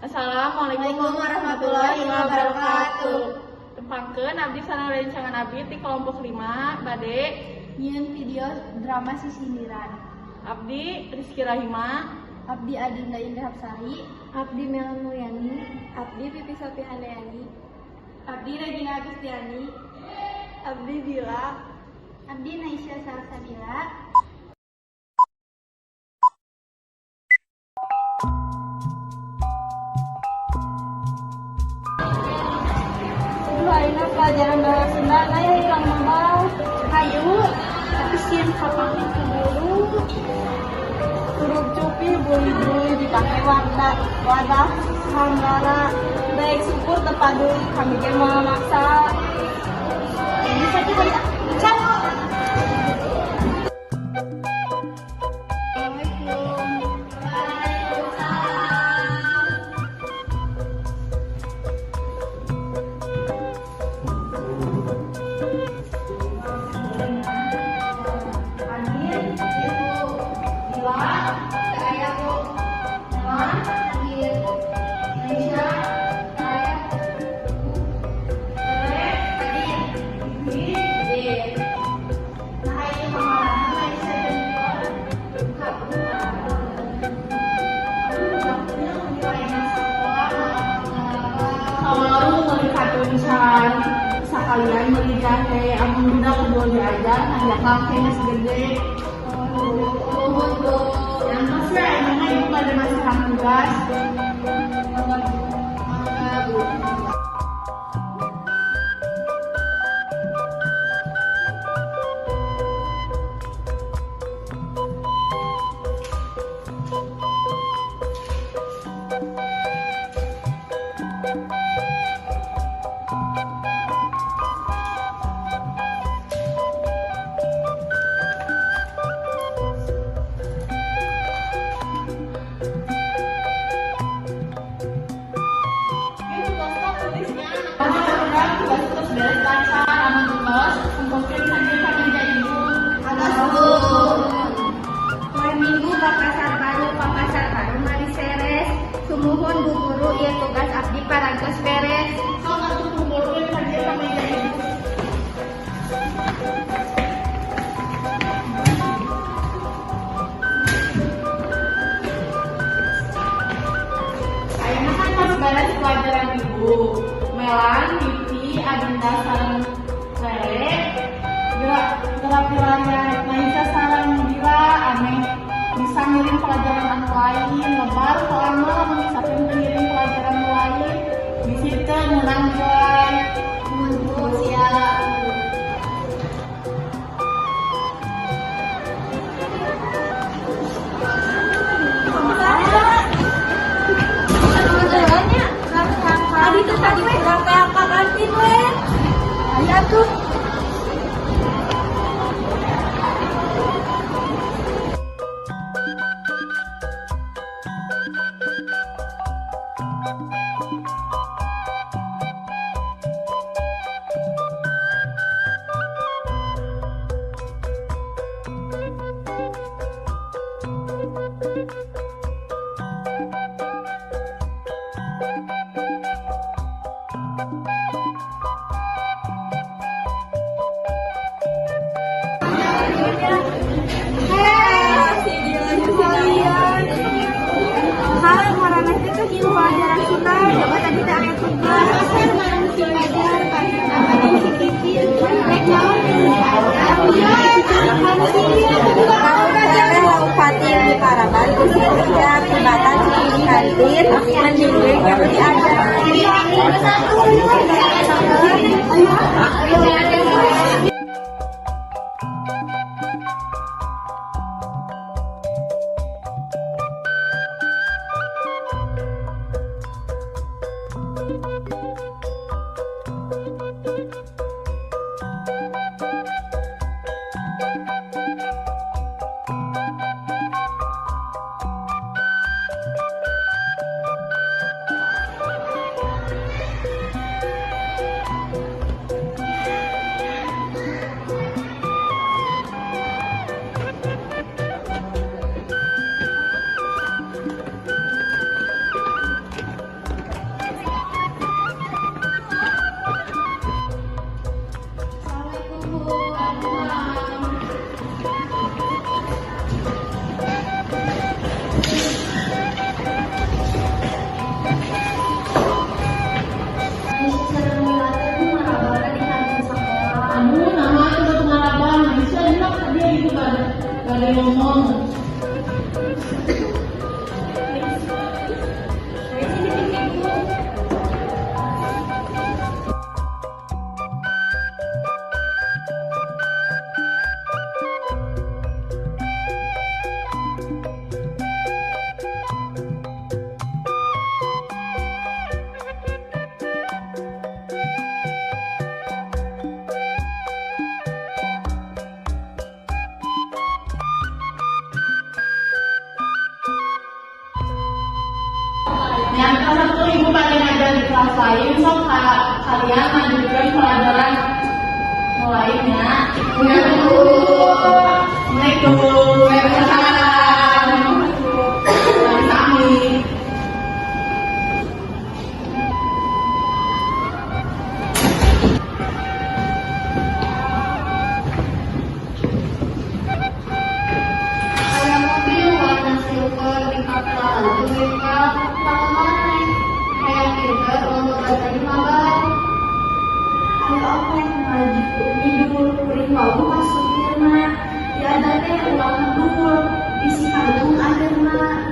Assalamualaikum warahmatullahi wabarakatuh. Tempangkeun abdi sareng rerencangan abdi ti kelompok 5 bade nyieun video drama Sisindiran. Abdi Rizky Rahima, Abdi Adinda Indah Hapsari, Abdi Melan Mulyani, Abdi Pipi Sofi Handayani, Abdi Regina Agustiani, Abdi Dila, Abdi Naisha Salsabila. Ayeuna pelajaran bahasa Sunda aya ikang mabal. Hayu, tapi sieun kapangin ke guru. Huruf cupi buli-buli dipake wadah hanggara. Daek syukur tepat deui kami ge moal maksa. Bisa kita cak. Sekalian beli jahe, amun budak kedua diajar, hanya kakeknya segede. Yang pasti emangnya ibu pada masih tugas. Sumuhun Bu Guru, ieu tugas abdi parangtos beres. Ayeuna kan pas beres pelajaran ibu. Melan, Pipi, Adinda sareng Rere, gerak wilayah Naisa sareng Dila, aneh bisa ngirim pelajaran anu lain, lebar soalnya lamun misalkan ngirim pelajaran anu lain, di situ menang joy. Bu, siap. Tadi tuh kurang kayak apa kantin we. Aya tuh. ngomong. Yang satu ibu pada ngajar di kelas lain, so kalian lanjutkan pelajaran lainnya. Assalamualaikum. Waalaikumsalam. Kami. Ada mobil warna silver di kapal mereka lawan kayak filter untuk bateri mabar. Ada apa yang lagi tidur kuring mau masuk firma. Ya ada teh uang dulu isi kalung ada mah.